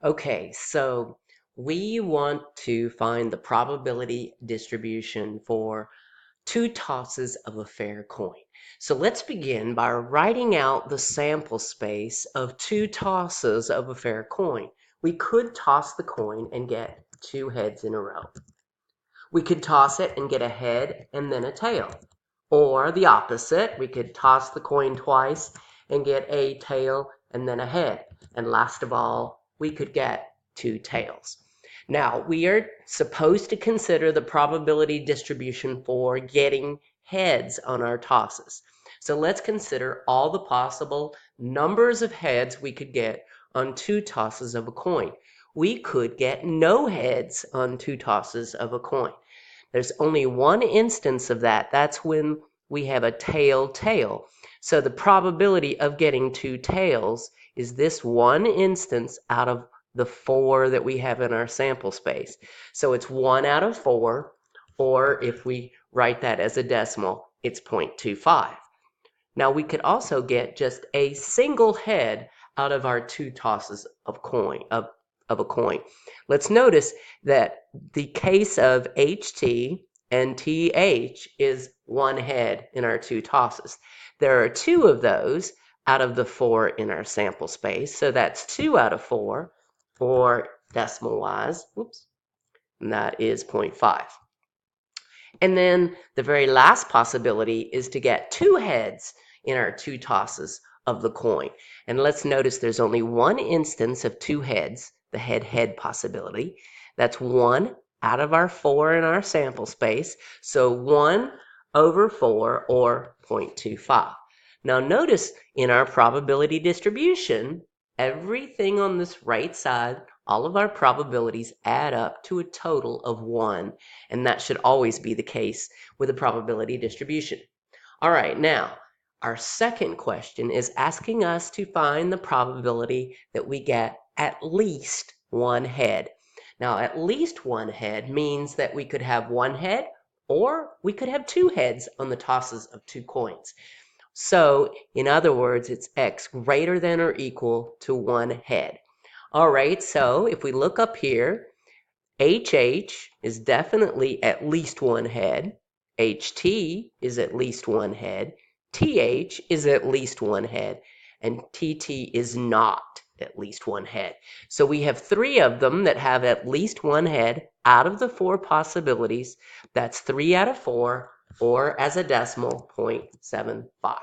Okay, so we want to find the probability distribution for two tosses of a fair coin. So let's begin by writing out the sample space of two tosses of a fair coin. We could toss the coin and get two heads in a row. We could toss it and get a head and then a tail. Or the opposite, we could toss the coin twice and get a tail and then a head. And last of all, we could get two tails. Now, we are supposed to consider the probability distribution for getting heads on our tosses. So let's consider all the possible numbers of heads we could get on two tosses of a coin. We could get no heads on two tosses of a coin. There's only one instance of that. That's when we have a tail. So the probability of getting two tails is this one instance out of the 4 that we have in our sample space. So it's 1 out of 4, or if we write that as a decimal, it's 0.25. Now we could also get just a single head out of our two tosses of a coin. Let's notice that the case of HT and TH is one head in our two tosses. There are 2 of those out of the 4 in our sample space, so that's 2 out of 4, or decimal-wise, and that is 0.5. And then the very last possibility is to get 2 heads in our two tosses of the coin. And let's notice there's only one instance of 2 heads, the head-head possibility. That's 1 out of our 4 in our sample space. So 1 over 4, or 0.25. Now notice in our probability distribution, everything on this right side, all of our probabilities add up to a total of 1. And that should always be the case with a probability distribution. All right, now, our second question is asking us to find the probability that we get at least one head. Now, at least one head means that we could have one head or we could have 2 heads on the tosses of 2 coins. So, in other words, it's x greater than or equal to 1 head. All right, so if we look up here, HH is definitely at least 1 head. HT is at least 1 head. TH is at least 1 head. And TT is not at least 1 head. So we have 3 of them that have at least 1 head out of the 4 possibilities. That's 3 out of 4, or as a decimal, 0.75.